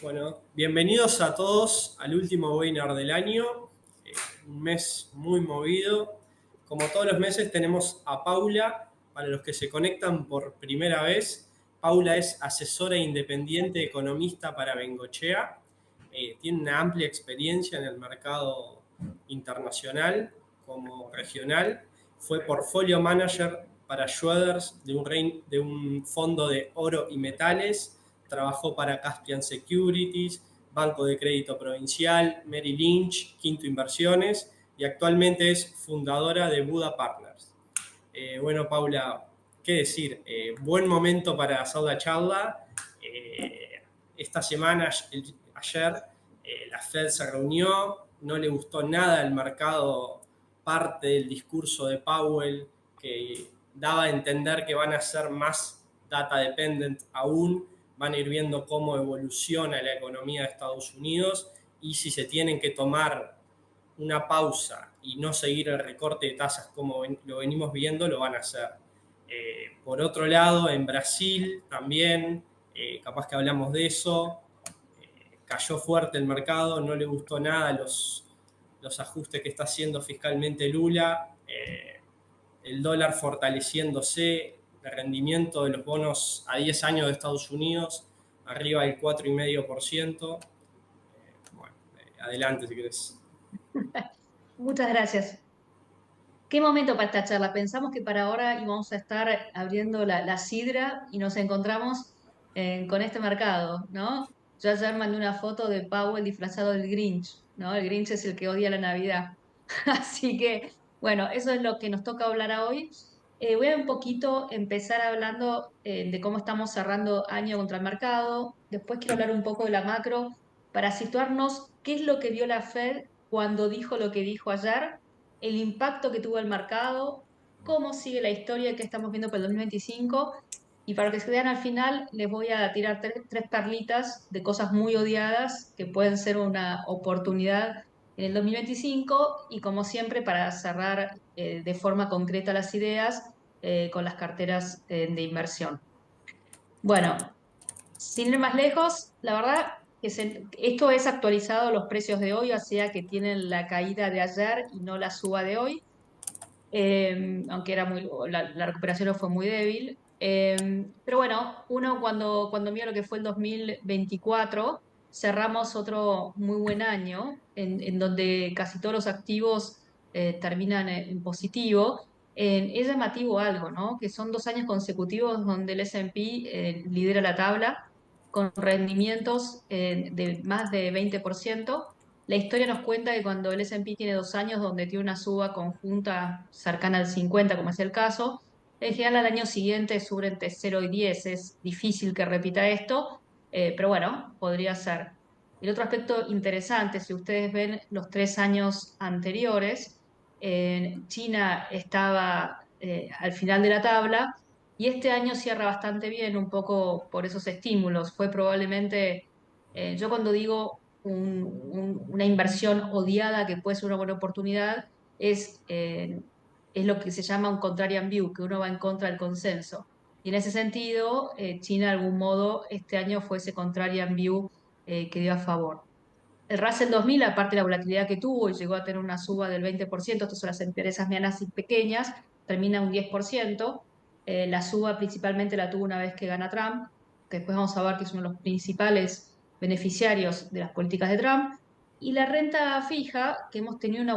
Bueno, bienvenidos a todos al último webinar del año, eh, un mes muy movido. Como todos los meses tenemos a Paula, para los que se conectan por primera vez. Paula es asesora independiente economista para Bengochea. Tiene una amplia experiencia en el mercado internacional como regional. Fue portfolio manager para Schroders de un fondo de oro y metales. Trabajó para Caspian Securities, Banco de Crédito Provincial, Merrill Lynch, Quinto Inversiones y actualmente es fundadora de Buda Partners. Bueno, Paula, ¿qué decir? Buen momento para hacer la charla. Esta semana, ayer, la Fed se reunió, no le gustó nada al mercado parte del discurso de Powell que daba a entender que van a ser más data dependent aún, van a ir viendo cómo evoluciona la economía de Estados Unidos y si se tienen que tomar una pausa y no seguir el recorte de tasas como lo venimos viendo, lo van a hacer. Por otro lado, en Brasil también, capaz que hablamos de eso, cayó fuerte el mercado, no le gustó nada los ajustes que está haciendo fiscalmente Lula, el dólar fortaleciéndose, el rendimiento de los bonos a 10 años de Estados Unidos, arriba del 4,5%. Bueno, adelante si querés. Muchas gracias. Qué momento para esta charla. Pensamos que para ahora íbamos a estar abriendo la sidra y nos encontramos con este mercado, ¿no? Yo ayer mandé una foto de Powell disfrazado del Grinch, ¿no? El Grinch es el que odia la Navidad. Así que, bueno, eso es lo que nos toca hablar hoy. Voy a un poquito empezar hablando de cómo estamos cerrando año contra el mercado. Después quiero hablar un poco de la macro para situarnos qué es lo que vio la Fed cuando dijo lo que dijo ayer, el impacto que tuvo el mercado, cómo sigue la historia que estamos viendo para el 2025. Y para que se vean al final, les voy a tirar tres perlitas de cosas muy odiadas que pueden ser una oportunidad en el 2025 y como siempre para cerrar de forma concreta las ideas con las carteras de inversión. Bueno, sin ir más lejos, la verdad que esto es actualizado los precios de hoy, o sea que tienen la caída de ayer y no la suba de hoy, aunque la recuperación no fue muy débil. Pero bueno, uno cuando mira lo que fue el 2024, cerramos otro muy buen año en donde casi todos los activos terminan en positivo. Es llamativo algo, ¿no? Que son 2 años consecutivos donde el S&P lidera la tabla con rendimientos de más de 20%. La historia nos cuenta que cuando el S&P tiene 2 años donde tiene una suba conjunta cercana al 50, como es el caso, en general al año siguiente sube entre 0 y 10. Es difícil que repita esto, pero bueno, podría ser. El otro aspecto interesante, si ustedes ven los 3 años anteriores, China estaba al final de la tabla y este año cierra bastante bien, un poco por esos estímulos. Fue probablemente, yo cuando digo una inversión odiada que puede ser una buena oportunidad, es lo que se llama un contrarian view, que uno va en contra del consenso. Y en ese sentido, China de algún modo este año fue ese contrarian view que dio a favor. El Russell 2000, aparte de la volatilidad que tuvo y llegó a tener una suba del 20%, estas son las empresas medianas y pequeñas, termina un 10%. La suba principalmente la tuvo una vez que gana Trump, que después vamos a ver que es uno de los principales beneficiarios de las políticas de Trump. Y la renta fija, que hemos tenido una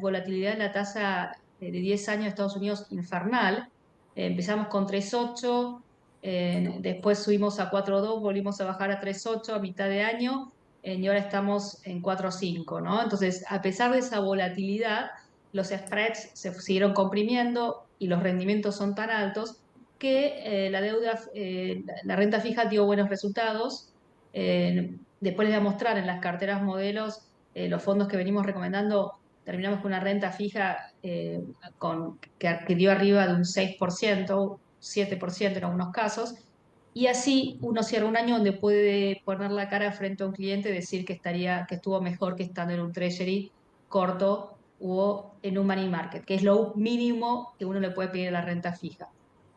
volatilidad en la tasa de 10 años de Estados Unidos infernal. Empezamos con 3,8, después subimos a 4,2, volvimos a bajar a 3,8 a mitad de año y ahora estamos en 4,5, ¿no? Entonces, a pesar de esa volatilidad, los spreads se siguieron comprimiendo y los rendimientos son tan altos que la renta fija dio buenos resultados. Después les voy a mostrar en las carteras modelos los fondos que venimos recomendando. Terminamos con una renta fija que dio arriba de un 6%, 7% en algunos casos. Y así uno cierra un año donde puede poner la cara frente a un cliente y decir que estuvo mejor que estando en un treasury corto o en un money market, que es lo mínimo que uno le puede pedir a la renta fija.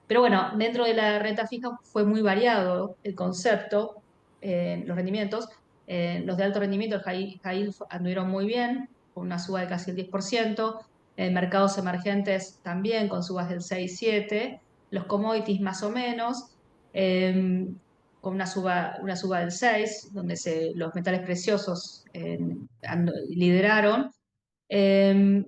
Pero bueno, dentro de la renta fija fue muy variado el concepto. los rendimientos. Los de alto rendimiento, el high yield, anduvieron muy bien, con una suba de casi el 10%. Mercados emergentes también, con subas del 6-7%. Los commodities más o menos, con una suba del 6%, donde los metales preciosos lideraron. Eh,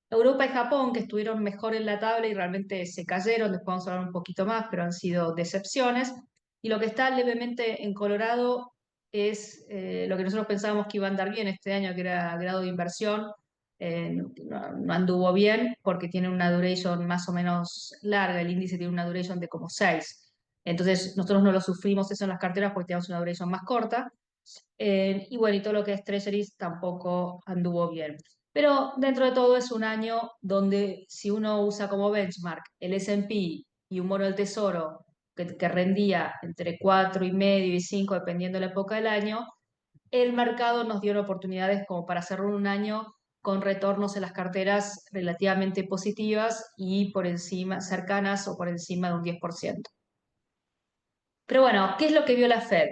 Europa y Japón, que estuvieron mejor en la tabla y realmente se cayeron, después vamos a hablar un poquito más, pero han sido decepciones. Y lo que está levemente en Colorado es lo que nosotros pensábamos que iba a andar bien este año, que era grado de inversión. No anduvo bien porque tiene una duration más o menos larga, el índice tiene una duration de como 6. Entonces nosotros no lo sufrimos eso en las carteras porque tenemos una duration más corta. Y bueno, y todo lo que es Treasuries tampoco anduvo bien. Pero dentro de todo es un año donde si uno usa como benchmark el S&P y un bono del tesoro que rendía entre 4,5 y 5 dependiendo de la época del año, el mercado nos dio oportunidades como para cerrar un año con retornos en las carteras relativamente positivas y por encima, cercanas o por encima de un 10%. Pero bueno, ¿qué es lo que vio la Fed?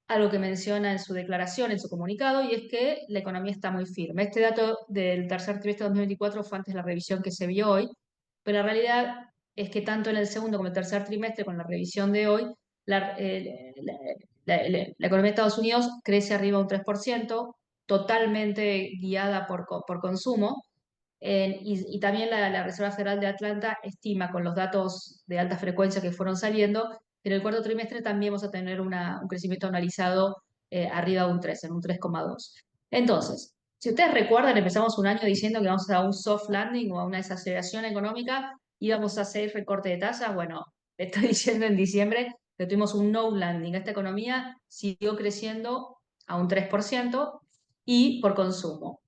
Algo que menciona en su declaración, en su comunicado, y es que la economía está muy firme. Este dato del tercer trimestre de 2024 fue antes de la revisión que se vio hoy, pero la realidad es que tanto en el segundo como el tercer trimestre, con la revisión de hoy, la economía de Estados Unidos crece arriba un 3%, totalmente guiada por consumo. Y también la Reserva Federal de Atlanta estima, con los datos de alta frecuencia que fueron saliendo, que en el cuarto trimestre también vamos a tener un crecimiento analizado arriba de un 3, en un 3,2. Entonces, si ustedes recuerdan, empezamos un año diciendo que vamos a un soft landing o a una desaceleración económica, íbamos a hacer recorte de tasas. Bueno, le estoy diciendo en diciembre que tuvimos un no landing. Esta economía siguió creciendo a un 3% y por consumo.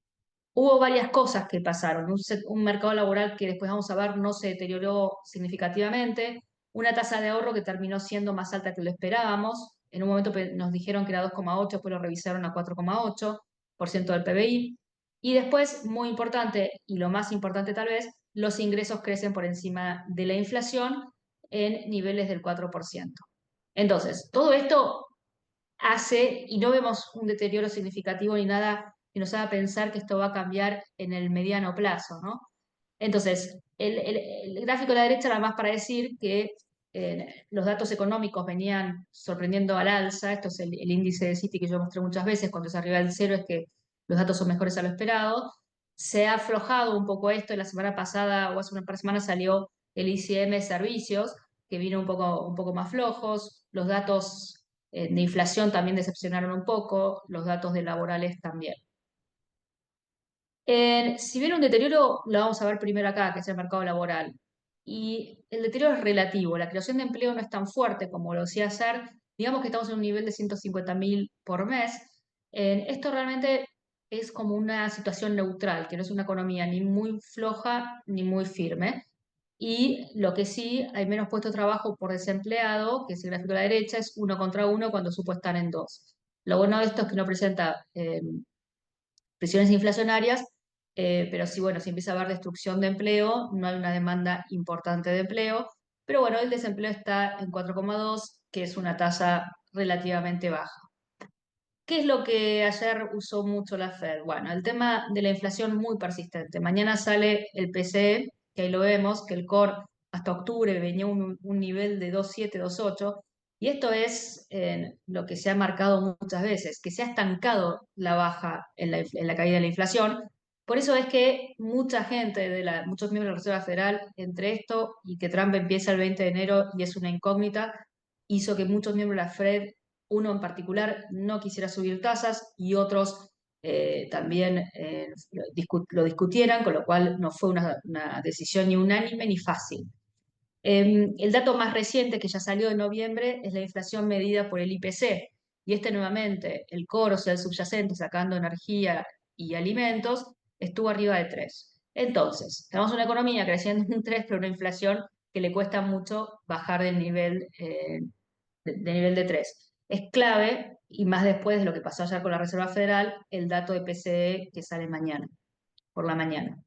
Hubo varias cosas que pasaron. Un mercado laboral que después vamos a ver no se deterioró significativamente. Una tasa de ahorro que terminó siendo más alta que lo esperábamos. En un momento nos dijeron que era 2,8, después lo revisaron a 4,8% del PBI. Y después, muy importante, y lo más importante tal vez, los ingresos crecen por encima de la inflación en niveles del 4%. Entonces, todo esto hace, y no vemos un deterioro significativo ni nada que nos haga pensar que esto va a cambiar en el mediano plazo, ¿no? Entonces, el gráfico de la derecha era más para decir que los datos económicos venían sorprendiendo al alza. Esto es el índice de Citi que yo mostré muchas veces. Cuando es arriba del cero es que los datos son mejores a lo esperado. Se ha aflojado un poco esto. La semana pasada o hace una par de semanas salió el ICM Servicios, que vino un poco más flojos. Los datos de inflación también decepcionaron un poco. Los datos de laborales también. Si bien un deterioro lo vamos a ver primero acá, que es el mercado laboral, y el deterioro es relativo, la creación de empleo no es tan fuerte como lo decía ayer, digamos que estamos en un nivel de 150.000 por mes. Esto realmente es como una situación neutral, que no es una economía ni muy floja ni muy firme. Y lo que sí, hay menos puestos de trabajo por desempleado, que es el gráfico de la derecha, es 1 contra 1 cuando supo estar en 2. Lo bueno de esto es que no presenta presiones inflacionarias, pero sí, bueno, si empieza a haber destrucción de empleo, no hay una demanda importante de empleo, pero bueno, el desempleo está en 4,2, que es una tasa relativamente baja. ¿Qué es lo que ayer usó mucho la Fed? Bueno, el tema de la inflación muy persistente. Mañana sale el PCE, que ahí lo vemos, que el core hasta octubre venía un nivel de 2,7, 2,8, y esto es lo que se ha marcado muchas veces, que se ha estancado la baja en la caída de la inflación. Por eso es que mucha gente, muchos miembros de la Reserva Federal, entre esto y que Trump empieza el 20 de enero y es una incógnita, hizo que muchos miembros de la Fed, uno en particular, no quisiera subir tasas y otros también lo discutieran, con lo cual no fue una decisión ni unánime ni fácil. El dato más reciente que ya salió de noviembre es la inflación medida por el IPC. Y este nuevamente, el core, o sea, el subyacente, sacando energía y alimentos, estuvo arriba de 3. Entonces, tenemos una economía creciendo en un 3, pero una inflación que le cuesta mucho bajar del nivel de nivel de 3. Es clave, y más después de lo que pasó ayer con la Reserva Federal, el dato de PCE que sale mañana, por la mañana.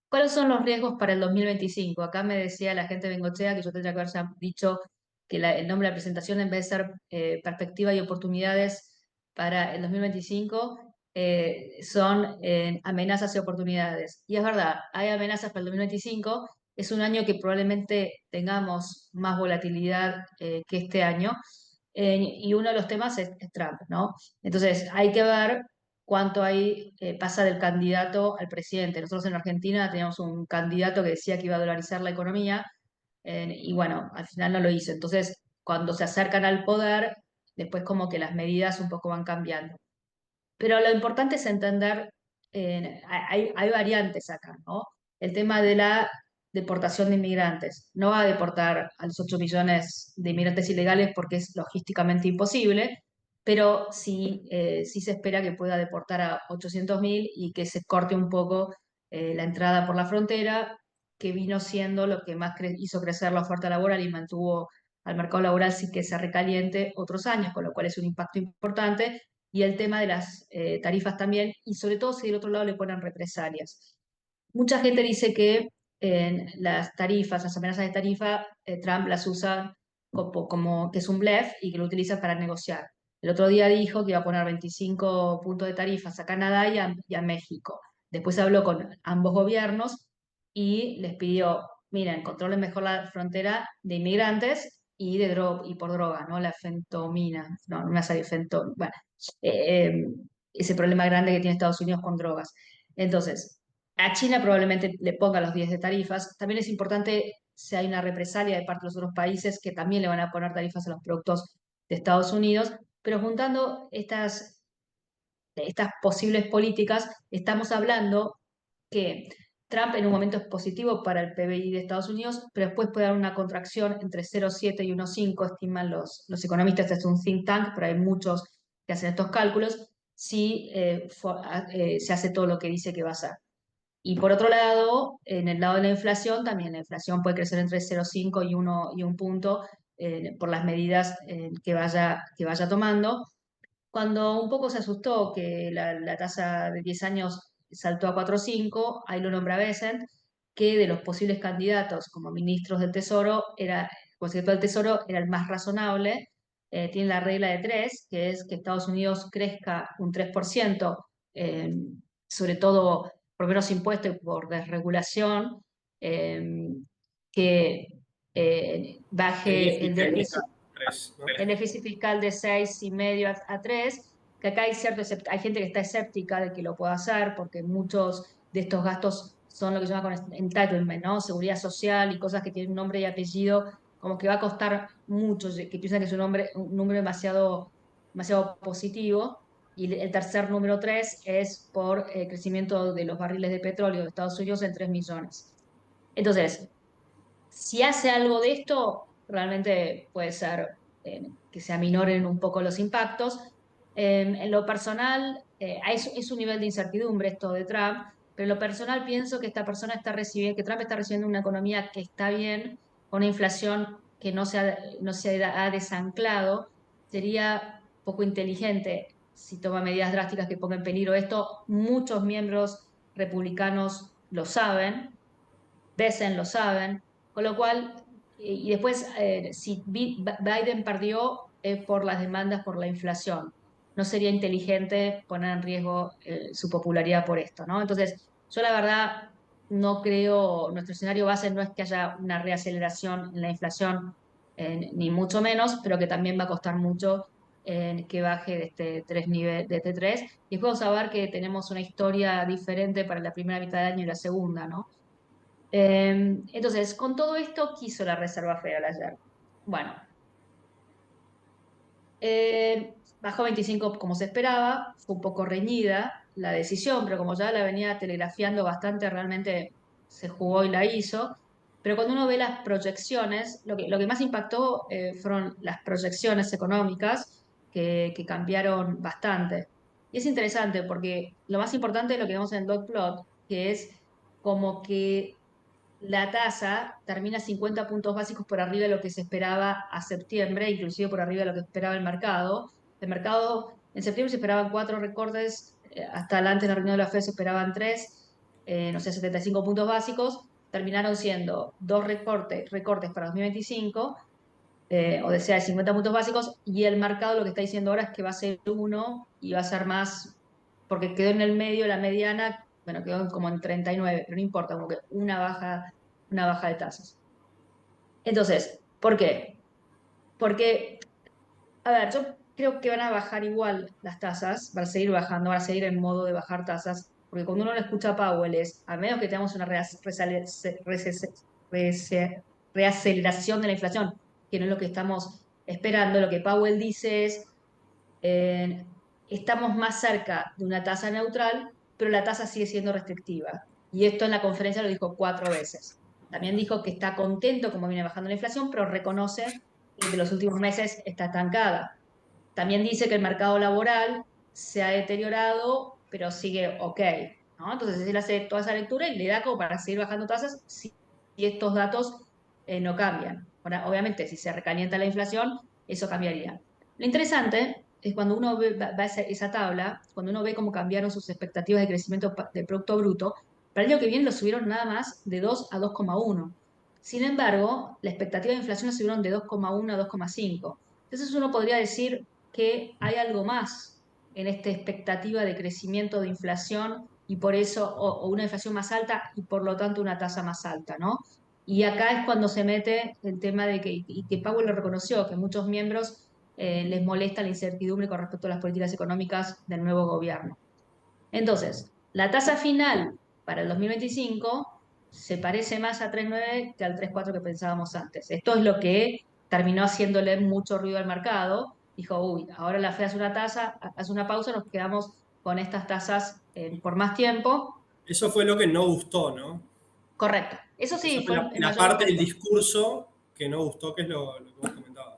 ¿Cuáles son los riesgos para el 2025? Acá me decía la gente de Bengochea que yo tendría que haber ya dicho que el nombre de la presentación, en vez de ser perspectiva y oportunidades para el 2025, son amenazas y oportunidades. Y es verdad, hay amenazas para el 2025. Es un año que probablemente tengamos más volatilidad que este año. Y uno de los temas es Trump, ¿no? Entonces, hay que ver cuánto ahí pasa del candidato al presidente. Nosotros en Argentina teníamos un candidato que decía que iba a dolarizar la economía, y bueno, al final no lo hizo. Entonces, cuando se acercan al poder, después como que las medidas un poco van cambiando. Pero lo importante es entender, hay variantes acá, ¿no? El tema de la deportación de inmigrantes. No va a deportar a los 8 millones de inmigrantes ilegales porque es logísticamente imposible, pero sí, sí se espera que pueda deportar a 800.000 y que se corte un poco la entrada por la frontera, que vino siendo lo que más hizo crecer la oferta laboral y mantuvo al mercado laboral sin que se recaliente otros años, con lo cual es un impacto importante, y el tema de las tarifas también, y sobre todo si del otro lado le ponen represalias. Mucha gente dice que las tarifas, las amenazas de tarifa, Trump las usa como que es un bluff y que lo utiliza para negociar. El otro día dijo que iba a poner 25 puntos de tarifas a Canadá y a México. Después habló con ambos gobiernos y les pidió, miren, controlen mejor la frontera de inmigrantes y y por droga, ¿no? La fentomina, no me salió bueno, eh, eh, ese problema grande que tiene Estados Unidos con drogas. Entonces, a China probablemente le ponga los 10 de tarifas. También es importante si hay una represalia de parte de los otros países que también le van a poner tarifas a los productos de Estados Unidos. Pero juntando estas posibles políticas, estamos hablando que Trump en un momento es positivo para el PBI de Estados Unidos, pero después puede dar una contracción entre 0,7 y 1,5, estiman los economistas. Este es un think tank, pero hay muchos que hacen estos cálculos, si se hace todo lo que dice que va a hacer. Y por otro lado, en el lado de la inflación, también la inflación puede crecer entre 0,5 y 1 punto por las medidas que vaya tomando. Cuando un poco se asustó que la tasa de 10 años saltó a 4,5, ahí lo nombra Bessent, que de los posibles candidatos como ministros del Tesoro, como secretario del Tesoro, era el más razonable. Tiene la regla de tres, que es que Estados Unidos crezca un 3%, eh, sobre todo por menos impuestos y por desregulación, eh, que El baje el déficit déficit, fiscal, 3, ¿no? el déficit fiscal de 6,5 a 3, que acá hay gente que está escéptica de que lo pueda hacer, porque muchos de estos gastos son lo que se llama con entitlement, ¿no? Seguridad social y cosas que tienen nombre y apellido, como que va a costar mucho, que piensan que es un número demasiado, demasiado positivo. Y el tercer número 3 es por crecimiento de los barriles de petróleo de Estados Unidos en 3 millones. Entonces, si hace algo de esto, realmente puede ser que se aminoren un poco los impactos. En lo personal, es un nivel de incertidumbre esto de Trump, pero en lo personal pienso que que Trump está recibiendo una economía que está bien, con una inflación que no se ha desanclado. Sería poco inteligente si toma medidas drásticas que pongan en peligro esto. Muchos miembros republicanos lo saben, Besen lo saben, con lo cual, y después, si Biden perdió por las demandas por la inflación, no sería inteligente poner en riesgo su popularidad por esto, ¿no? Entonces, yo la verdad no creo, nuestro escenario base no es que haya una reaceleración en la inflación, ni mucho menos, pero que también va a costar mucho que baje de este 3 de este 3. Y después vamos a ver que tenemos una historia diferente para la primera mitad del año y la segunda, ¿no? Entonces, con todo esto, ¿qué hizo la Reserva Federal ayer? Bueno, bajó 25 como se esperaba, fue un poco reñida la decisión, pero como ya la venía telegrafiando bastante, realmente se jugó y la hizo. Pero cuando uno ve las proyecciones, lo que más impactó fueron las proyecciones económicas que cambiaron bastante. Y es interesante porque lo más importante es lo que vemos en el dot plot, que es como que la tasa termina 50 puntos básicos por arriba de lo que se esperaba a septiembre, inclusive por arriba de lo que esperaba el mercado. El mercado, en septiembre se esperaban 4 recortes, hasta antes de la reunión de la FED se esperaban 3, no sé, 75 puntos básicos, terminaron siendo 2 recortes para 2025, o sea, de 50 puntos básicos, y el mercado lo que está diciendo ahora es que va a ser uno y va a ser más, porque quedó en el medio la mediana, bueno, quedó como en 39, pero no importa, como que una baja de tasas. Entonces, ¿por qué? Porque, a ver, yo creo que van a bajar igual las tasas, van a seguir bajando, van a seguir en modo de bajar tasas, porque cuando uno lo escucha a Powell es, a menos que tengamos una reaceleración de la inflación, que no es lo que estamos esperando, lo que Powell dice es, eh, estamos más cerca de una tasa neutral, pero la tasa sigue siendo restrictiva. Y esto en la conferencia lo dijo 4 veces. También dijo que está contento como viene bajando la inflación, pero reconoce que de los últimos meses está estancada. También dice que el mercado laboral se ha deteriorado, pero sigue ok, ¿no? Entonces él hace toda esa lectura y le da como para seguir bajando tasas si estos datos no cambian. Ahora, obviamente, si se recalienta la inflación, eso cambiaría. Lo interesante es cuando uno va a esa tabla, cuando uno ve cómo cambiaron sus expectativas de crecimiento del Producto Bruto, para el año que viene lo subieron nada más de 2 a 2,1. Sin embargo, la expectativa de inflación la subieron de 2,1 a 2,5. Entonces uno podría decir que hay algo más en esta expectativa de crecimiento de inflación y por eso, o una inflación más alta y por lo tanto una tasa más alta, ¿no? Y acá es cuando se mete el tema de que, y que Powell lo reconoció, que muchos miembros les molesta la incertidumbre con respecto a las políticas económicas del nuevo gobierno. Entonces, la tasa final para el 2025 se parece más a 3,9 que al 3,4 que pensábamos antes. Esto es lo que terminó haciéndole mucho ruido al mercado. Dijo, uy, ahora la Fed hace una pausa, nos quedamos con estas tasas por más tiempo. Eso fue lo que no gustó, ¿no? Correcto. Eso Esa sí fue fue la, el la mayor parte del impacto. discurso que no gustó, que es lo que vos comentabas.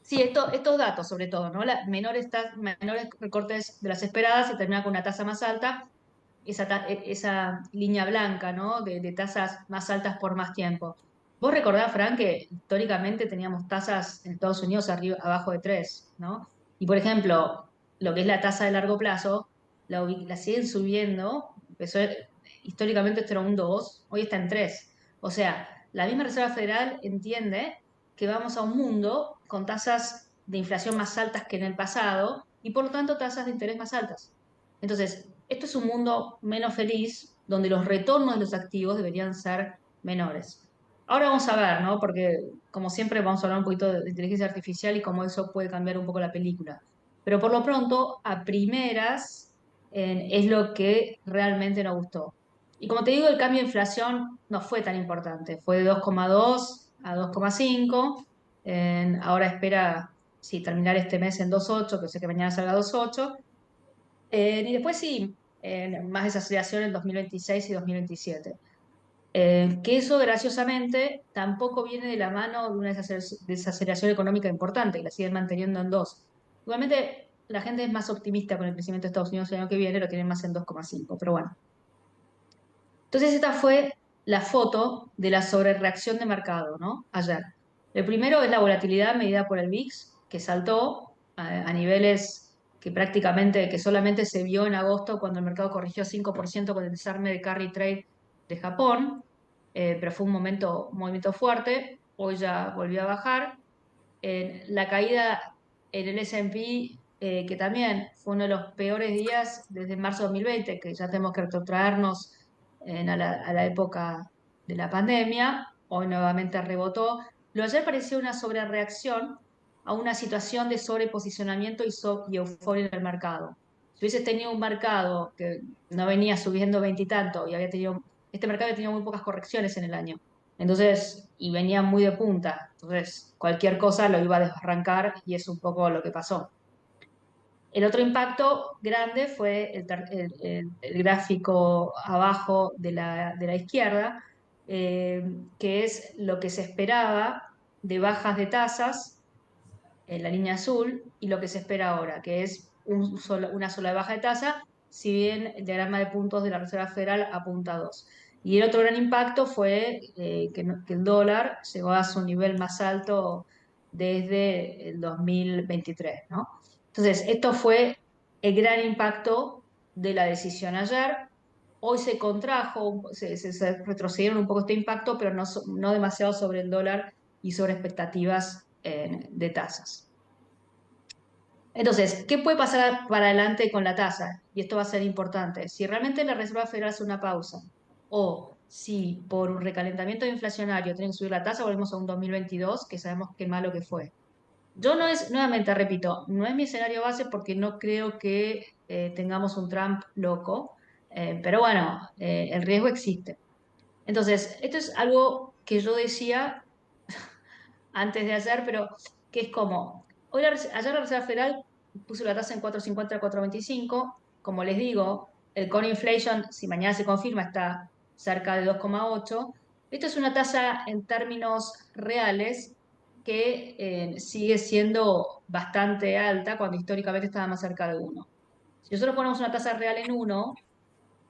Sí, estos datos sobre todo, ¿no? Menores recortes de las esperadas y termina con una tasa más alta, esa línea blanca, ¿no? De tasas más altas por más tiempo. Vos recordás, Fran, que históricamente teníamos tasas en Estados Unidos arriba, abajo de 3, ¿no? Y por ejemplo, lo que es la tasa de largo plazo, la siguen subiendo, históricamente esto era un 2, hoy está en 3. O sea, la misma Reserva Federal entiende que vamos a un mundo con tasas de inflación más altas que en el pasado y por lo tanto tasas de interés más altas. Entonces, esto es un mundo menos feliz donde los retornos de los activos deberían ser menores. Ahora vamos a ver, ¿no? Porque como siempre vamos a hablar un poquito de inteligencia artificial y cómo eso puede cambiar un poco la película. Pero por lo pronto, a primeras, es lo que realmente nos gustó. Y como te digo, el cambio de inflación no fue tan importante. Fue de 2,2 a 2,5. Ahora espera, sí, terminar este mes en 2,8, que sé que mañana salga 2,8. Y después sí, más desaceleración en 2026 y 2027. Que eso, graciosamente, tampoco viene de la mano de una desaceleración económica importante, que la siguen manteniendo en 2. Igualmente, la gente es más optimista con el crecimiento de Estados Unidos el año que viene, lo tienen más en 2,5, pero bueno. Entonces, esta fue la foto de la sobrereacción de mercado, ¿no? Ayer. El primero es la volatilidad medida por el VIX, que saltó a niveles que solamente se vio en agosto cuando el mercado corrigió 5% con el desarme de carry trade de Japón, pero fue un movimiento fuerte, hoy ya volvió a bajar. La caída en el S&P, que también fue uno de los peores días desde marzo de 2020, que ya tenemos que retrotraernos a la época de la pandemia, hoy nuevamente rebotó. Lo ayer parecía una sobrereacción a una situación de sobreposicionamiento y euforia en el mercado. Si hubieses tenido un mercado que no venía subiendo veintitanto y este mercado había tenido muy pocas correcciones en el año, entonces, y venía muy de punta, entonces cualquier cosa lo iba a desbarrancar y es un poco lo que pasó. El otro impacto grande fue el gráfico abajo de la izquierda, eh, que es lo que se esperaba de bajas de tasas en la línea azul y lo que se espera ahora, que es una sola baja de tasa, si bien el diagrama de puntos de la Reserva Federal apunta a 2. Y el otro gran impacto fue que el dólar llegó a su nivel más alto desde el 2023, ¿no? Entonces, esto fue el gran impacto de la decisión ayer. Hoy se contrajo, se retrocedieron un poco este impacto, pero no demasiado sobre el dólar y sobre expectativas de tasas. Entonces, ¿qué puede pasar para adelante con la tasa? Y esto va a ser importante. Si realmente la Reserva Federal hace una pausa o si por un recalentamiento inflacionario tienen que subir la tasa, volvemos a un 2022 que sabemos qué malo que fue. Yo no es, nuevamente repito, no es mi escenario base porque no creo que tengamos un Trump loco, pero bueno, el riesgo existe. Entonces, esto es algo que yo decía antes de ayer, pero que es como, ayer la Reserva Federal puso la tasa en 4,50 a 4,25, como les digo, el core inflation, si mañana se confirma, está cerca de 2,8. Esto es una tasa en términos reales que sigue siendo bastante alta cuando históricamente estaba más cerca de 1. Si nosotros ponemos una tasa real en 1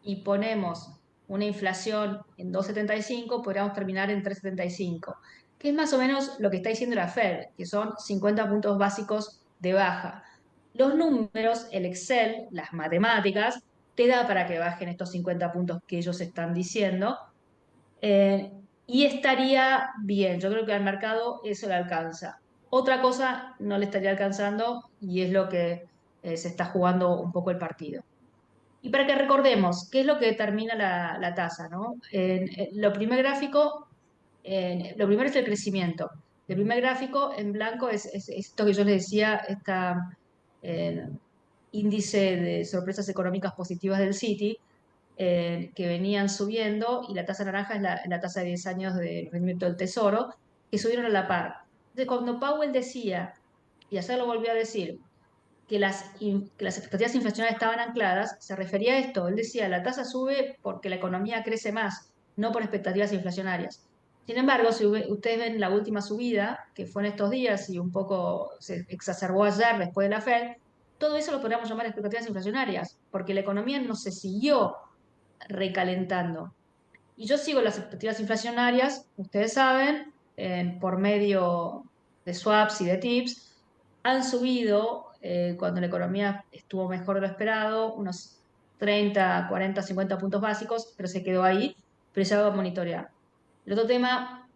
y ponemos una inflación en 2,75, podríamos terminar en 3,75, que es más o menos lo que está diciendo la Fed, que son 50 puntos básicos de baja. Los números, el Excel, las matemáticas, te da para que bajen estos 50 puntos que ellos están diciendo, eh, y estaría bien. Yo creo que al mercado eso le alcanza. Otra cosa no le estaría alcanzando y es lo que se está jugando un poco el partido. Y para que recordemos, ¿qué es lo que determina la tasa, ¿no? Lo primer gráfico, lo primero es el crecimiento. El primer gráfico en blanco es esto que yo les decía, eh, índice de sorpresas económicas positivas del Citi, que venían subiendo, y la tasa naranja es la tasa de 10 años de rendimiento del Tesoro, que subieron a la par. Entonces, cuando Powell decía, y ayer lo volvió a decir, que las expectativas inflacionarias estaban ancladas, se refería a esto. Él decía, la tasa sube porque la economía crece más, no por expectativas inflacionarias. Sin embargo, si ustedes ven la última subida, que fue en estos días y un poco se exacerbó ayer después de la Fed, todo eso lo podríamos llamar expectativas inflacionarias, porque la economía no se siguió recalentando. Y yo sigo las expectativas inflacionarias, ustedes saben, por medio de swaps y de tips, han subido cuando la economía estuvo mejor de lo esperado, unos 30, 40, 50 puntos básicos, pero se quedó ahí, pero ya va a monitorear. El otro tema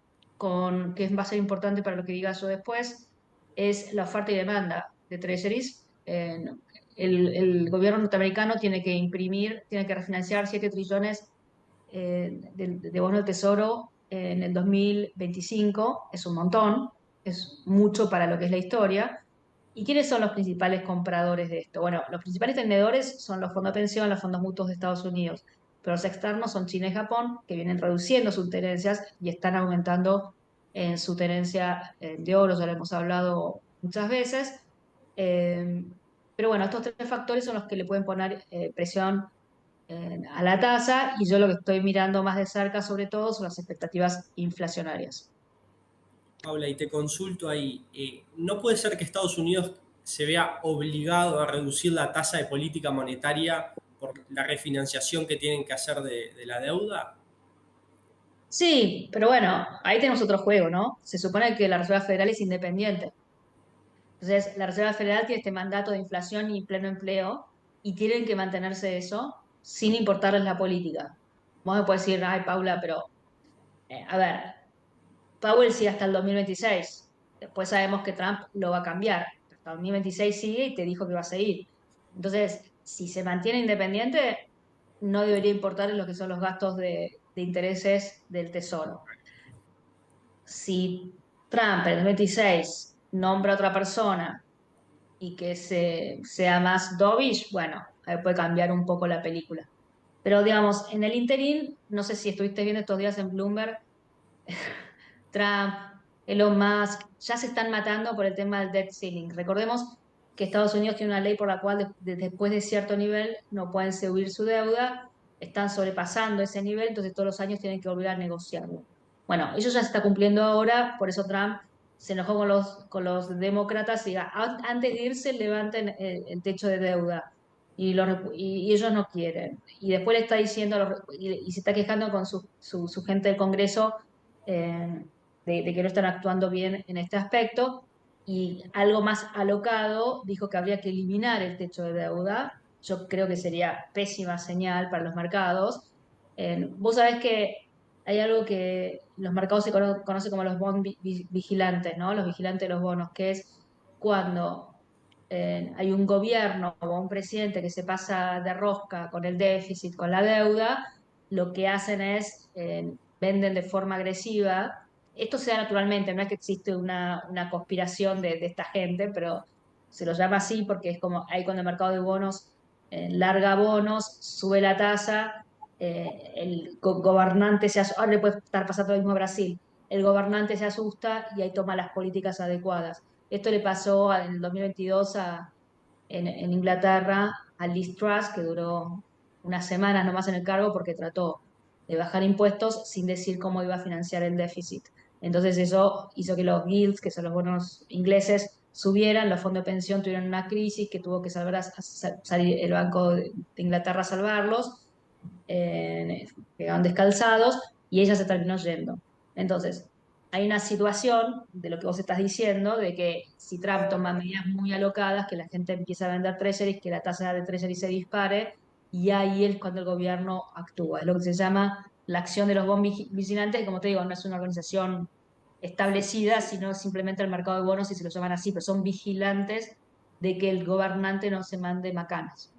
que va a ser importante para lo que diga yo después es la oferta y demanda de treasuries. El gobierno norteamericano tiene que imprimir, tiene que refinanciar 7 trillones de bono del Tesoro en el 2025, es un montón, es mucho para lo que es la historia. ¿Y quiénes son los principales compradores de esto? Bueno, los principales tenedores son los fondos de pensión, los fondos mutuos de Estados Unidos, pero los externos son China y Japón, que vienen reduciendo sus tenencias y están aumentando en su tenencia de oro, ya lo hemos hablado muchas veces. Eh, pero bueno, estos tres factores son los que le pueden poner presión a la tasa, y yo lo que estoy mirando más de cerca sobre todo son las expectativas inflacionarias. Paula, y te consulto ahí, ¿no puede ser que Estados Unidos se vea obligado a reducir la tasa de política monetaria por la refinanciación que tienen que hacer de la deuda? Sí, pero bueno, ahí tenemos otro juego, ¿no? Se supone que la Reserva Federal es independiente. Entonces, la Reserva Federal tiene este mandato de inflación y pleno empleo y tienen que mantenerse eso sin importarles la política. Vos me podés decir, ay, Paula, pero a ver, Powell sigue hasta el 2026. Después sabemos que Trump lo va a cambiar. Hasta el 2026 sigue y te dijo que va a seguir. Entonces, si se mantiene independiente, no debería importar lo que son los gastos de intereses del Tesoro. Si Trump en el 2026 nombra a otra persona y que sea más dovish, bueno, ahí puede cambiar un poco la película. Pero digamos, en el interín, no sé si estuviste viendo estos días en Bloomberg, Trump, Elon Musk, ya se están matando por el tema del debt ceiling. Recordemos que Estados Unidos tiene una ley por la cual después de cierto nivel no pueden subir su deuda, están sobrepasando ese nivel, entonces todos los años tienen que volver a negociarlo. Bueno, eso ya se está cumpliendo ahora, por eso Trump se enojó con los demócratas y diga, antes de irse levanten el techo de deuda. Y ellos no quieren. Y después le está diciendo, y se está quejando con su gente del Congreso, eh, de que no están actuando bien en este aspecto, y algo más alocado dijo que habría que eliminar el techo de deuda. Yo creo que sería pésima señal para los mercados. Vos sabés que hay algo que los mercados se conoce como los bond vigilantes, ¿no? Los vigilantes de los bonos, que es cuando hay un gobierno o un presidente que se pasa de rosca con el déficit, con la deuda, lo que hacen es venden de forma agresiva. Esto se da naturalmente, no es que existe una conspiración de esta gente, pero se lo llama así porque es como ahí cuando el mercado de bonos larga bonos, sube la tasa, el gobernante ahora le puede estar pasando lo mismo a Brasil, el gobernante se asusta y ahí toma las políticas adecuadas. Esto le pasó en el 2022 en Inglaterra a Liz Truss, que duró unas semanas nomás en el cargo porque trató de bajar impuestos sin decir cómo iba a financiar el déficit. Entonces eso hizo que los guilds, que son los bonos ingleses, subieran, los fondos de pensión tuvieron una crisis que tuvo que salir el Banco de Inglaterra a salvarlos, quedaron descalzados y ella se terminó yendo. Entonces, hay una situación de lo que vos estás diciendo, de que si Trump toma medidas muy alocadas, que la gente empieza a vender treasuries, que la tasa de treasury se dispare, y ahí es cuando el gobierno actúa. Es lo que se llama la acción de los bonos vigilantes, y como te digo, no es una organización establecida, sino simplemente el mercado de bonos, y se lo llaman así, pero son vigilantes de que el gobernante no se mande macanas.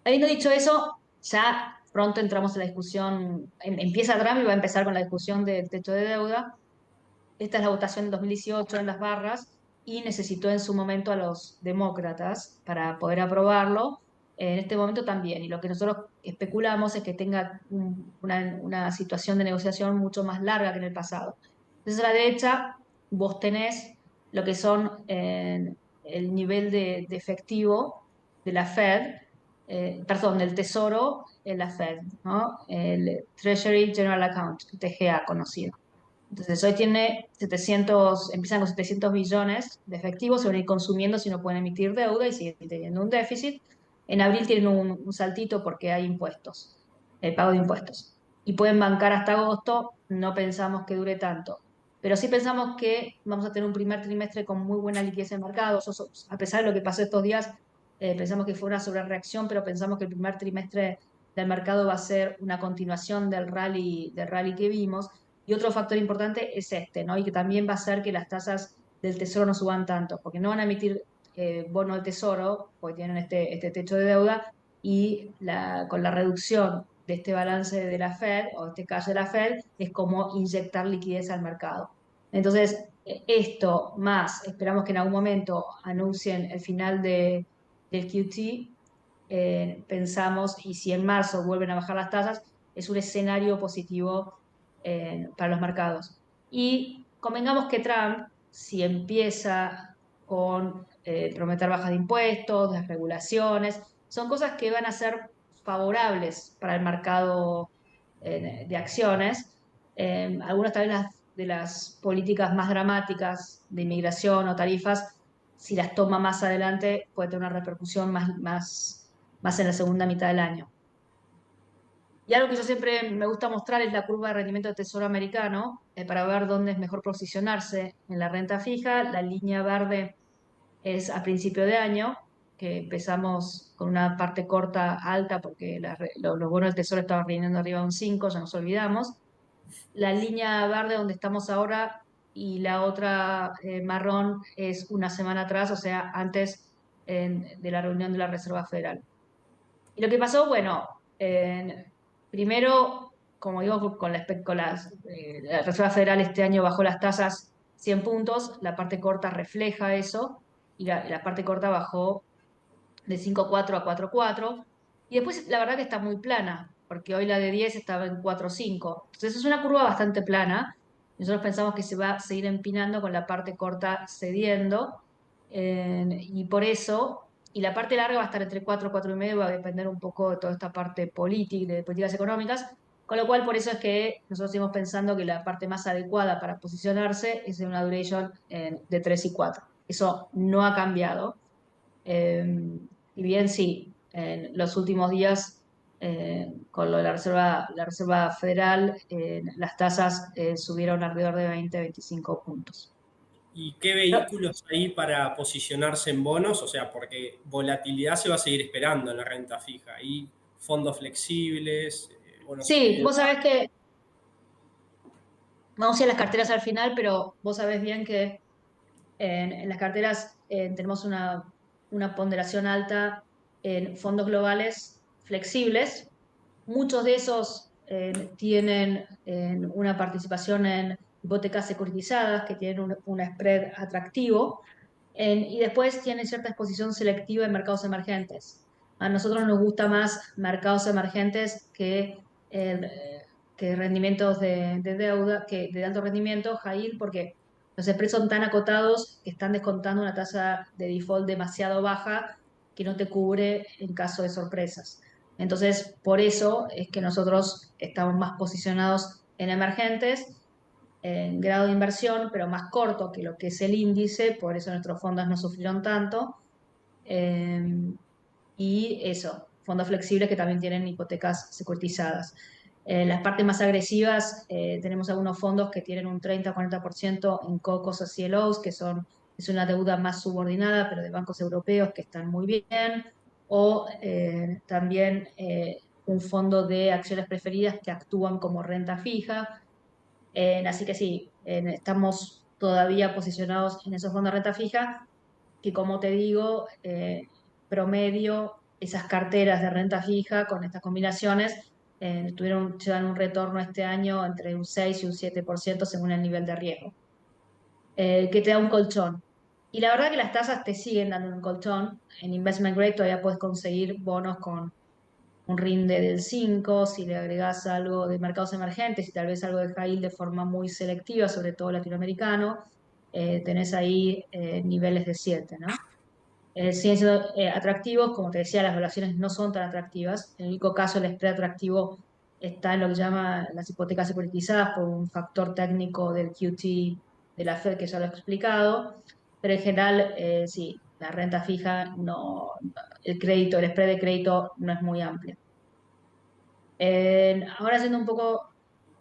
Habiendo dicho eso, ya pronto entramos en la discusión, empieza Trump y va a empezar con la discusión del techo de deuda. Esta es la votación del 2018 en las barras y necesitó en su momento a los demócratas para poder aprobarlo. En este momento también. Y lo que nosotros especulamos es que tenga una situación de negociación mucho más larga que en el pasado. Entonces, a la derecha, vos tenés lo que son el nivel de efectivo de la Fed, perdón, del Tesoro en la Fed, ¿no? El Treasury General Account, TGA conocido. Entonces hoy tiene 700, empiezan con 700 billones de efectivo, se van a ir consumiendo si no pueden emitir deuda y siguen teniendo un déficit. En abril tienen un saltito porque hay impuestos, el pago de impuestos. Y pueden bancar hasta agosto, no pensamos que dure tanto. Pero sí pensamos que vamos a tener un primer trimestre con muy buena liquidez en mercados. A pesar de lo que pasó estos días, pensamos que fue una sobrereacción, pero pensamos que el primer trimestre del mercado va a ser una continuación del rally que vimos. Y otro factor importante es este, ¿no? Y que también va a hacer que las tasas del tesoro no suban tanto, porque no van a emitir bonos del tesoro, porque tienen este techo de deuda, y con la reducción de este balance de la Fed, o este cash de la Fed, es como inyectar liquidez al mercado. Entonces, esto más, esperamos que en algún momento anuncien el final del QT, pensamos, y si en marzo vuelven a bajar las tasas, es un escenario positivo para los mercados. Y convengamos que Trump, si empieza con prometer bajas de impuestos, desregulaciones, son cosas que van a ser favorables para el mercado de acciones. Algunas tal vez de las políticas más dramáticas de inmigración o tarifas, si las toma más adelante, puede tener una repercusión más en la segunda mitad del año. Y algo que yo siempre me gusta mostrar es la curva de rendimiento del Tesoro americano, para ver dónde es mejor posicionarse en la renta fija. La línea verde es a principio de año, que empezamos con una parte corta alta porque los bonos del Tesoro estaban rindiendo arriba de un 5, ya nos olvidamos. La línea verde donde estamos ahora y la otra marrón es una semana atrás, o sea, antes de la reunión de la Reserva Federal. Y lo que pasó, bueno, primero, como digo, la Reserva Federal este año bajó las tasas 100 puntos, la parte corta refleja eso, y la parte corta bajó de 5,4 a 4,4. Y después la verdad que está muy plana, porque hoy la de 10 estaba en 4,5. Entonces es una curva bastante plana. Nosotros pensamos que se va a seguir empinando con la parte corta cediendo. Y por eso, y la parte larga va a estar entre 4 y 4,5, va a depender un poco de toda esta parte política, de políticas económicas. Con lo cual, por eso es que nosotros seguimos pensando que la parte más adecuada para posicionarse es en una duration de 3 y 4. Eso no ha cambiado. Y bien, sí, en los últimos días, con lo de la Reserva Federal, las tasas subieron alrededor de 20-25 puntos. ¿Y qué Pero, vehículos hay para posicionarse en bonos? O sea, porque volatilidad se va a seguir esperando en la renta fija. ¿Y fondos flexibles? no sé. Sí, vos sabés que vamos a ir a las carteras al final, pero vos sabés bien que en las carteras tenemos una ponderación alta en fondos globales flexibles. Muchos de esos tienen una participación en hipotecas securitizadas que tienen un spread atractivo y después tienen cierta exposición selectiva en mercados emergentes. A nosotros nos gusta más mercados emergentes que rendimientos de deuda, que de alto rendimiento, high yield, porque los spreads son tan acotados que están descontando una tasa de default demasiado baja que no te cubre en caso de sorpresas. Entonces, por eso es que nosotros estamos más posicionados en emergentes, en grado de inversión, pero más corto que lo que es el índice, por eso nuestros fondos no sufrieron tanto. Eh, y eso, fondos flexibles que también tienen hipotecas securitizadas. Las partes más agresivas, tenemos algunos fondos que tienen un 30-40% en COCOs o CLOs, es una deuda más subordinada, pero de bancos europeos que están muy bien, o también un fondo de acciones preferidas que actúan como renta fija. Así que sí, estamos todavía posicionados en esos fondos de renta fija, que como te digo, promedio, esas carteras de renta fija con estas combinaciones llevan un retorno este año entre un 6 y un 7% según el nivel de riesgo, que te da un colchón. Y la verdad que las tasas te siguen dando un colchón. En investment grade todavía puedes conseguir bonos con un rinde del 5 si le agregás algo de mercados emergentes y tal vez algo de high yield de forma muy selectiva, sobre todo latinoamericano, tenés ahí niveles de 7, ¿no? Siguen siendo atractivos, como te decía, las valuaciones no son tan atractivas. En el único caso, el spread atractivo está en lo que llama las hipotecas securitizadas por un factor técnico del QT de la Fed que ya lo he explicado, pero en general, sí, la renta fija, no, el crédito, el spread de crédito no es muy amplio. Ahora yendo un poco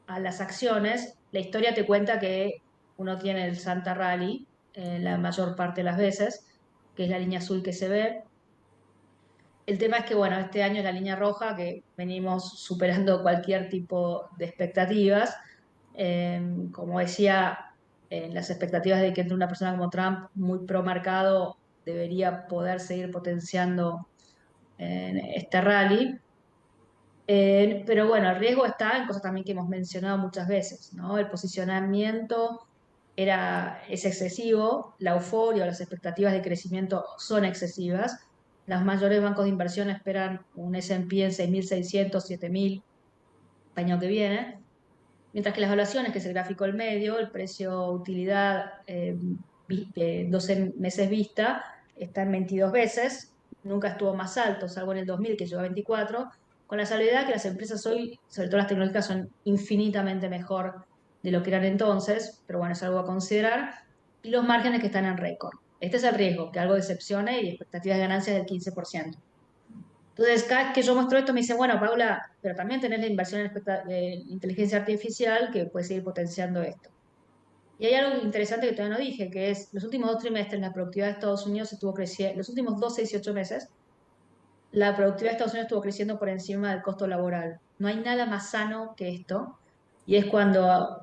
a las acciones, la historia te cuenta que uno tiene el Santa Rally la mayor parte de las veces, que es la línea azul que se ve. El tema es que, bueno, este año es la línea roja, que venimos superando cualquier tipo de expectativas. Como decía, las expectativas de que entre una persona como Trump, muy pro mercado, debería poder seguir potenciando este rally. Pero bueno, el riesgo está en cosas también que hemos mencionado muchas veces, ¿no? El posicionamiento es excesivo, la euforia o las expectativas de crecimiento son excesivas. Los mayores bancos de inversión esperan un S&P en 6.600, 7.000 el año que viene, mientras que las evaluaciones, que es el gráfico del medio, el precio-utilidad 12 meses vista, está en 22 veces, nunca estuvo más alto, salvo en el 2000 que llegó a 24, con la salvedad que las empresas hoy, sobre todo las tecnológicas, son infinitamente mejor de lo que eran entonces, pero bueno, es algo a considerar, y los márgenes que están en récord. Este es el riesgo, que algo decepcione y expectativas de ganancias del 15%. Entonces, cada vez que yo muestro esto, me dice, bueno, Paula, pero también tenés la inversión en inteligencia artificial que puede seguir potenciando esto. Y hay algo interesante que todavía no dije, que es los últimos 2 trimestres la productividad de Estados Unidos estuvo creciendo, los últimos 12, 18 meses, la productividad de Estados Unidos estuvo creciendo por encima del costo laboral. No hay nada más sano que esto, y es cuando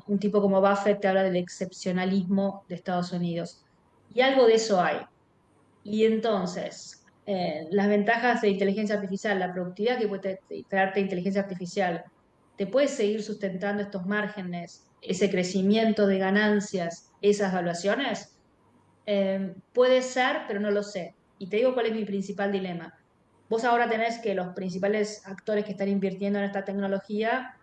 un tipo como Buffett te habla del excepcionalismo de Estados Unidos. Y algo de eso hay. Y entonces, las ventajas de inteligencia artificial, la productividad que puede traerte inteligencia artificial, te puede seguir sustentando estos márgenes, ese crecimiento de ganancias, esas valuaciones. Puede ser, pero no lo sé. Y te digo cuál es mi principal dilema. Vos ahora tenés que los principales actores que están invirtiendo en esta tecnología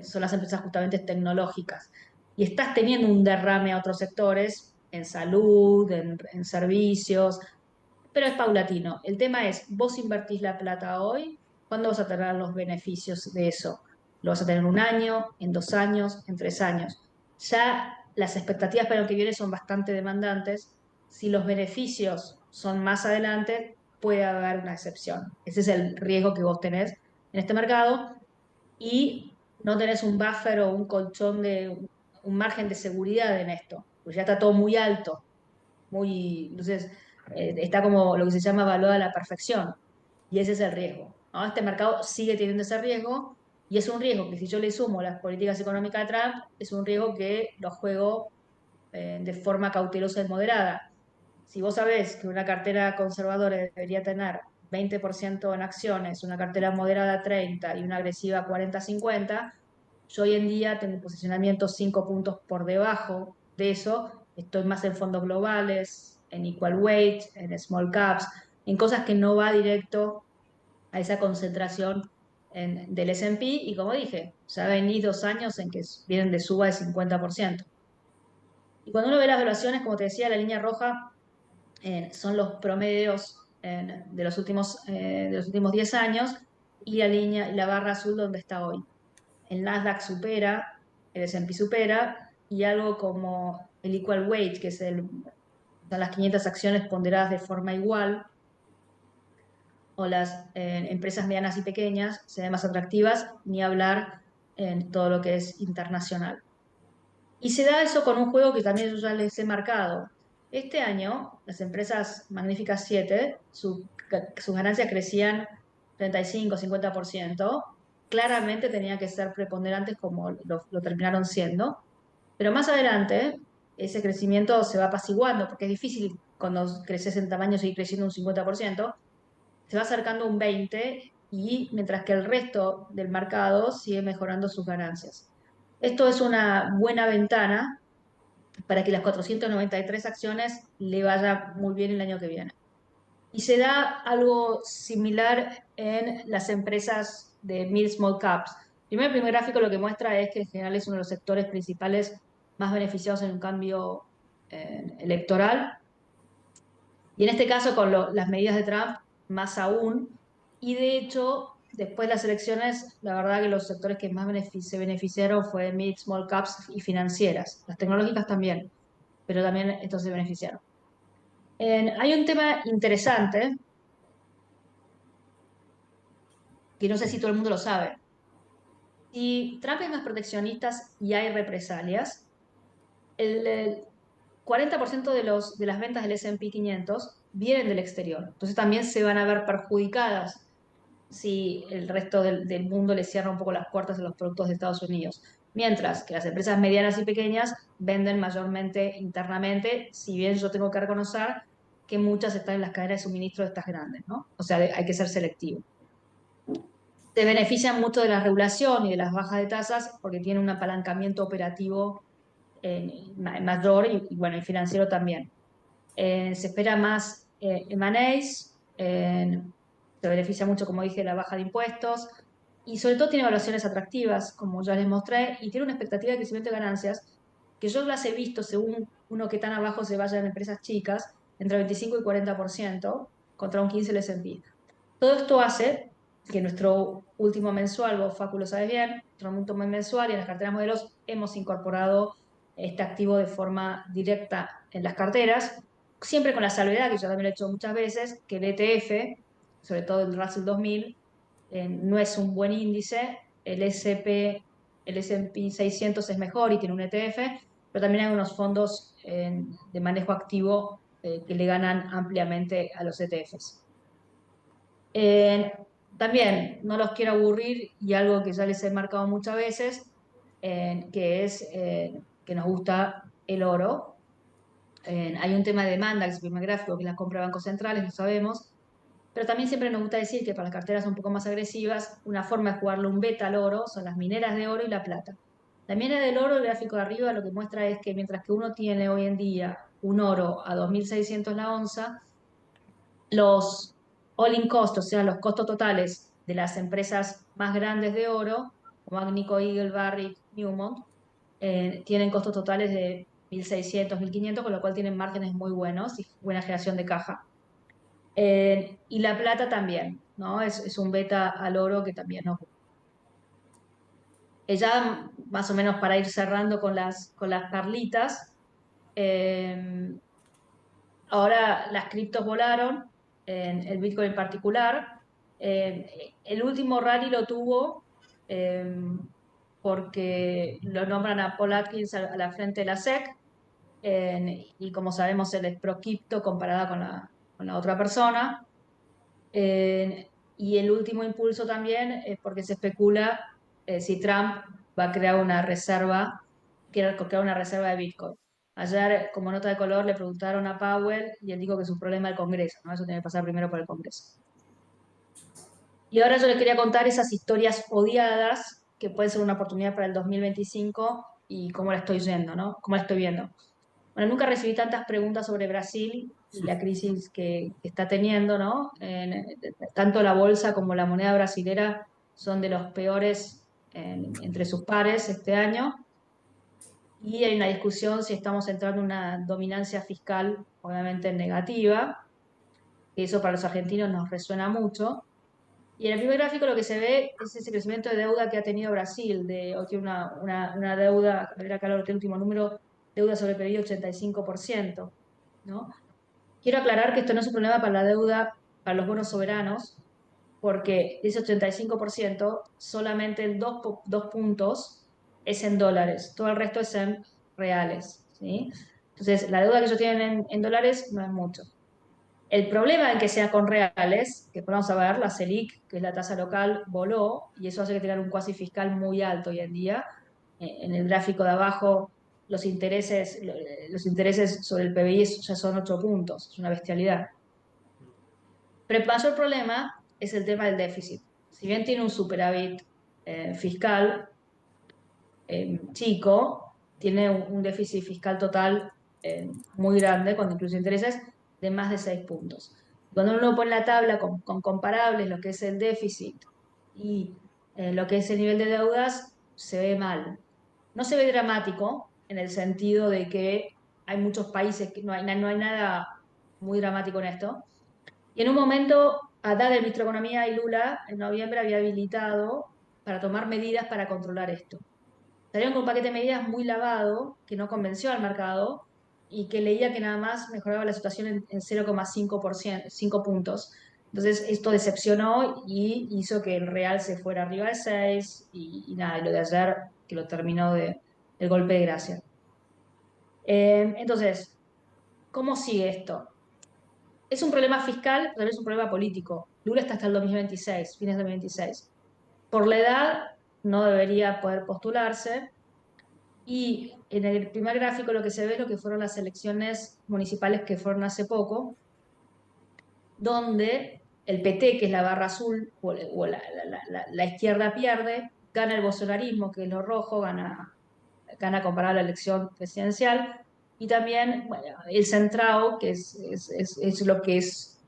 son las empresas justamente tecnológicas. Y estás teniendo un derrame a otros sectores, en salud, en servicios, pero es paulatino. El tema es, vos invertís la plata hoy, ¿cuándo vas a tener los beneficios de eso? ¿Lo vas a tener en un año, en 2 años, en 3 años? Ya las expectativas para el que viene son bastante demandantes. Si los beneficios son más adelante, puede haber una excepción. Ese es el riesgo que vos tenés en este mercado y no tenés un buffer o un colchón un margen de seguridad en esto, porque ya está todo muy alto, entonces está como lo que se llama evaluada a la perfección y ese es el riesgo, ¿no? Este mercado sigue teniendo ese riesgo Y es un riesgo que si yo le sumo las políticas económicas de Trump, es un riesgo que lo juego de forma cautelosa y moderada. Si vos sabés que una cartera conservadora debería tener 20% en acciones, una cartera moderada 30 y una agresiva 40-50, yo hoy en día tengo un posicionamiento 5 puntos por debajo de eso. Estoy más en fondos globales, en equal weight, en small caps, en cosas que no va directo a esa concentración del S&P. Y como dije, ya venís 2 años en que vienen de suba de 50%. Y cuando uno ve las evaluaciones, como te decía, la línea roja son los promedios de los últimos 10 años, y la barra azul donde está hoy. El Nasdaq supera, el S&P supera, y algo como el equal weight, que son las 500 acciones ponderadas de forma igual, o las empresas medianas y pequeñas, se ven más atractivas, ni hablar en todo lo que es internacional. Y se da eso con un juego que también yo ya les he marcado. Este año, las empresas Magníficas 7, sus ganancias crecían 35-50%. Claramente tenían que ser preponderantes como lo terminaron siendo. Pero más adelante, ese crecimiento se va apaciguando, porque es difícil cuando creces en tamaño seguir creciendo un 50%. Se va acercando un 20%, y mientras que el resto del mercado sigue mejorando sus ganancias. Esto es una buena ventana para que las 493 acciones le vaya muy bien el año que viene. Y se da algo similar en las empresas de mid small caps. Primero, el primer gráfico lo que muestra es que en general es uno de los sectores principales más beneficiados en un cambio electoral. Y en este caso, con las medidas de Trump, más aún. Y de hecho, después de las elecciones, la verdad que los sectores que más se beneficiaron fue mid small caps y financieras. Las tecnológicas también, pero también estos se beneficiaron. Hay un tema interesante, que no sé si todo el mundo lo sabe. Si Trump es más proteccionista y hay represalias, el 40% de las ventas del S&P 500 vienen del exterior. Entonces también se van a ver perjudicadas si el resto del mundo le cierra un poco las puertas a los productos de Estados Unidos. Mientras que las empresas medianas y pequeñas venden mayormente internamente, si bien yo tengo que reconocer que muchas están en las cadenas de suministro de estas grandes, ¿no? O sea, hay que ser selectivo. Se benefician mucho de la regulación y de las bajas de tasas porque tienen un apalancamiento operativo mayor, y bueno, y financiero también. Se espera más M&As, se beneficia mucho, como dije, de la baja de impuestos, y sobre todo tiene evaluaciones atractivas, como ya les mostré, y tiene una expectativa de crecimiento de ganancias que yo las he visto, según uno que tan abajo se vaya en empresas chicas, entre 25 y 40%, contra un 15% el S&P. Todo esto hace que nuestro último mensual, vos Facu lo sabes bien, nuestro último mensual, y en las carteras modelos hemos incorporado este activo de forma directa en las carteras, siempre con la salvedad, que yo también lo he hecho muchas veces, que el ETF, sobre todo el Russell 2000, no es un buen índice. El S&P 600 es mejor y tiene un ETF, pero también hay unos fondos de manejo activo que le ganan ampliamente a los ETFs. Eh, También, no los quiero aburrir, y algo que ya les he marcado muchas veces, que es que nos gusta el oro. Hay un tema de demanda, que es el primer gráfico, que es la compra de bancos centrales, lo sabemos, pero también siempre nos gusta decir que para las carteras un poco más agresivas, una forma de jugarle un beta al oro son las mineras de oro y la plata. La minera del oro, el gráfico de arriba, lo que muestra es que mientras que uno tiene hoy en día un oro a 2.600 la onza, los all-in cost, o sea, los costos totales de las empresas más grandes de oro, como Agnico Eagle, Barrick, Newmont, tienen costos totales de 1.600, 1.500, con lo cual tienen márgenes muy buenos y buena generación de caja. Y la plata también, ¿no? Es un beta al oro que también nos gusta. Ya más o menos para ir cerrando con las perlitas, eh, ahora las criptos volaron, el Bitcoin en particular. El último rally lo tuvo eh, porque lo nombran a Paul Atkins a la frente de la SEC, y como sabemos él es pro cripto comparada con la otra persona. Y el último impulso también es porque se especula si Trump va a crear una reserva, quiere crear una reserva de Bitcoin. Ayer, como nota de color, le preguntaron a Powell y él dijo que es un problema del Congreso, ¿no? Eso tiene que pasar primero por el Congreso. Y ahora yo les quería contar esas historias odiadas que pueden ser una oportunidad para el 2025 y cómo la estoy yendo, ¿no? Cómo la estoy viendo. Bueno, nunca recibí tantas preguntas sobre Brasil y la crisis que está teniendo, ¿no? Tanto la bolsa como la moneda brasilera son de los peores entre sus pares este año. Y hay una discusión si estamos entrando en una dominancia fiscal, obviamente negativa, que eso para los argentinos nos resuena mucho. Y en el primer gráfico lo que se ve es ese crecimiento de deuda que ha tenido Brasil. Hoy tiene una deuda, a ver acá el último número, deuda sobre PIB 85%, ¿no? Quiero aclarar que esto no es un problema para la deuda, para los bonos soberanos, porque de ese 85%, solamente el 2 puntos es en dólares, todo el resto es en reales, ¿sí? Entonces, la deuda que ellos tienen en dólares no es mucho. El problema en que sea con reales, que vamos a ver, la Selic, que es la tasa local, voló, y eso hace que tengan un cuasi fiscal muy alto hoy en día. En el gráfico de abajo, los intereses sobre el PBI ya son 8 puntos, es una bestialidad. Pero el mayor problema es el tema del déficit. Si bien tiene un superávit fiscal chico, tiene un déficit fiscal total muy grande, cuando incluye intereses, de más de 6 puntos. Cuando uno pone la tabla con comparables, lo que es el déficit y lo que es el nivel de deudas, se ve mal. No se ve dramático en el sentido de que hay muchos países que no hay nada muy dramático en esto. Y en un momento, Haddad, el ministro de Economía, y Lula, en noviembre había habilitado para tomar medidas para controlar esto. Salieron con un paquete de medidas muy lavado, que no convenció al mercado y que leía que nada más mejoraba la situación en 0,5%, 5 puntos. Entonces, esto decepcionó y hizo que el real se fuera arriba de 6 y nada, y lo de ayer, que lo terminó el golpe de gracia. Entonces, ¿cómo sigue esto? Es un problema fiscal, pero también es un problema político. Lula está hasta el 2026, fines de 2026. Por la edad, no debería poder postularse. Y en el primer gráfico lo que se ve es lo que fueron las elecciones municipales que fueron hace poco, donde el PT, que es la barra azul, o la izquierda pierde, gana el bolsonarismo, que es lo rojo, gana comparado a la elección presidencial, y también bueno, el centrado, que es lo que es,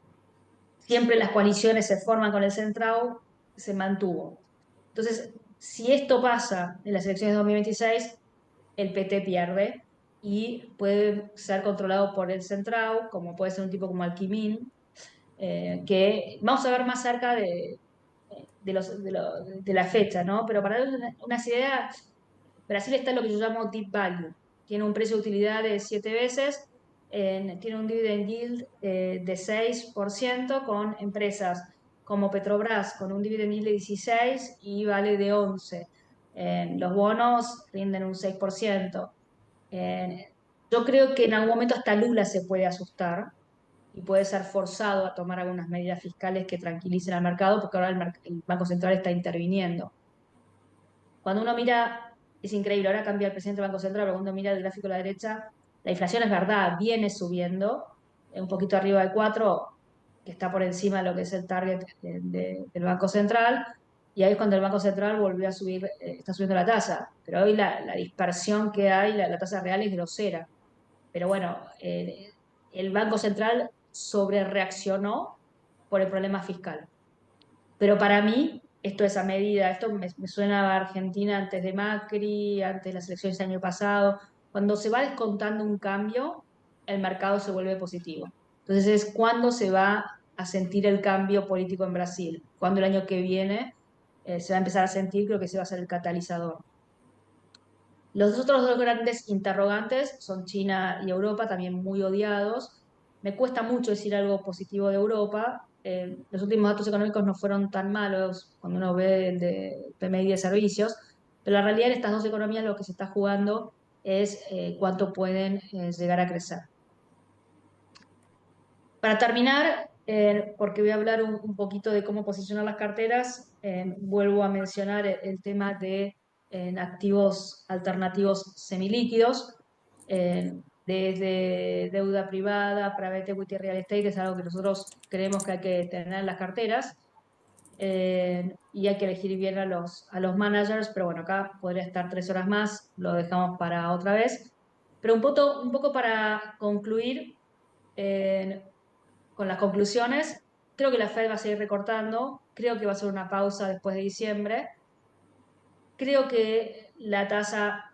siempre las coaliciones se forman con el centrado, se mantuvo. Entonces, si esto pasa en las elecciones de 2026, el PT pierde y puede ser controlado por el centrado, como puede ser un tipo como Alquimín, que vamos a ver más cerca de la fecha, ¿no? Pero para dar unas ideas, Brasil está en lo que yo llamo deep value. Tiene un precio de utilidad de 7 veces, tiene un dividend yield de 6% con empresas como Petrobras con un dividend yield de 16 y Vale de 11. Los bonos rinden un 6%. Eh, yo creo que en algún momento hasta Lula se puede asustar y puede ser forzado a tomar algunas medidas fiscales que tranquilicen al mercado, porque ahora el Banco Central está interviniendo. Cuando uno mira, es increíble, ahora cambia el presidente del Banco Central, pero cuando uno mira el gráfico a la derecha, la inflación es verdad, viene subiendo, un poquito arriba de 4, que está por encima de lo que es el target del Banco Central, y ahí es cuando el Banco Central volvió a subir, está subiendo la tasa, pero hoy la dispersión que hay, la tasa real es grosera. Pero bueno, el Banco Central sobre reaccionó por el problema fiscal. Pero para mí, esto es a medida, esto me suena a Argentina antes de Macri, antes de las elecciones del año pasado. Cuando se va descontando un cambio, el mercado se vuelve positivo. Entonces es cuando se va a sentir el cambio político en Brasil, cuando el año que viene se va a empezar a sentir, creo que se va a ser el catalizador. Los otros dos grandes interrogantes son China y Europa, también muy odiados. Me cuesta mucho decir algo positivo de Europa. Los últimos datos económicos no fueron tan malos cuando uno ve el de PMI de servicios, pero la realidad en estas dos economías lo que se está jugando es cuánto pueden llegar a crecer. Para terminar, porque voy a hablar un poquito de cómo posicionar las carteras. Vuelvo a mencionar el tema de activos alternativos semilíquidos, desde deuda privada, private equity, real estate, es algo que nosotros creemos que hay que tener en las carteras. Y hay que elegir bien a los managers, pero bueno, acá podría estar 3 horas más, lo dejamos para otra vez. Pero un poco para concluir, eh, con las conclusiones, creo que la Fed va a seguir recortando, creo que va a ser una pausa después de diciembre, creo que la tasa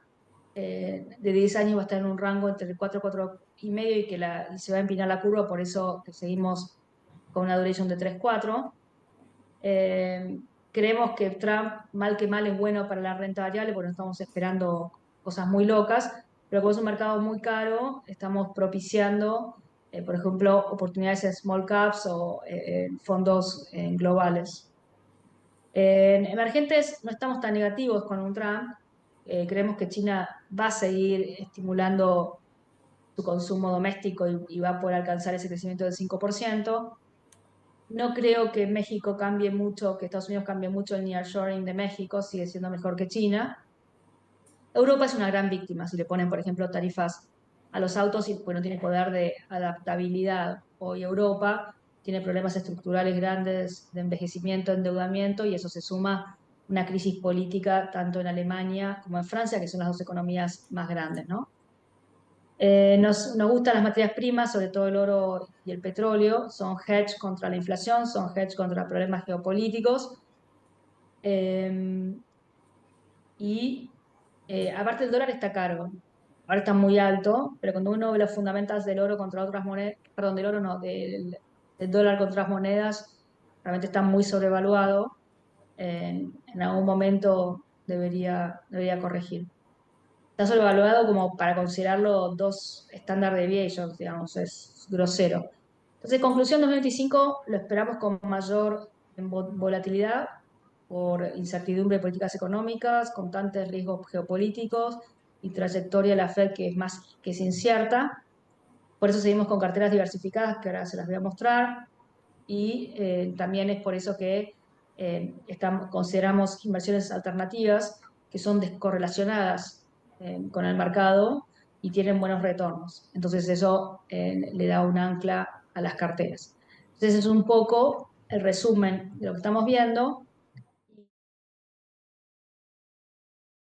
de 10 años va a estar en un rango entre el 4 y 4,5 y que y se va a empinar la curva, por eso que seguimos con una duration de 3,4. Eh, Creemos que Trump, mal que mal, es bueno para la renta variable porque no estamos esperando cosas muy locas, pero como es un mercado muy caro, estamos propiciando, por ejemplo, oportunidades en small caps o fondos globales. En emergentes no estamos tan negativos con un Trump. Creemos que China va a seguir estimulando su consumo doméstico y va a poder alcanzar ese crecimiento del 5%. No creo que México cambie mucho, que Estados Unidos cambie mucho el nearshoring de México, sigue siendo mejor que China. Europa es una gran víctima si le ponen, por ejemplo, tarifas a los autos y pues no tiene poder de adaptabilidad. Hoy Europa tiene problemas estructurales grandes de envejecimiento, endeudamiento y eso se suma una crisis política tanto en Alemania como en Francia, que son las dos economías más grandes, ¿no? Nos gustan las materias primas, sobre todo el oro y el petróleo, son hedge contra la inflación, son hedge contra problemas geopolíticos. Eh, y Aparte el dólar está caro, ahora está muy alto, pero cuando uno ve los fundamentals del oro contra otras monedas, perdón, del oro no, del dólar contra otras monedas, realmente está muy sobrevaluado. En algún momento debería corregir. Está sobrevaluado como para considerarlo dos estándar deviations, digamos, es grosero. Entonces, conclusión 2025 lo esperamos con mayor volatilidad por incertidumbre de políticas económicas, constantes riesgos geopolíticos y trayectoria de la Fed que es incierta. Por eso seguimos con carteras diversificadas, que ahora se las voy a mostrar, y también es por eso que consideramos inversiones alternativas que son descorrelacionadas con el mercado y tienen buenos retornos. Entonces eso le da un ancla a las carteras. Entonces es un poco el resumen de lo que estamos viendo.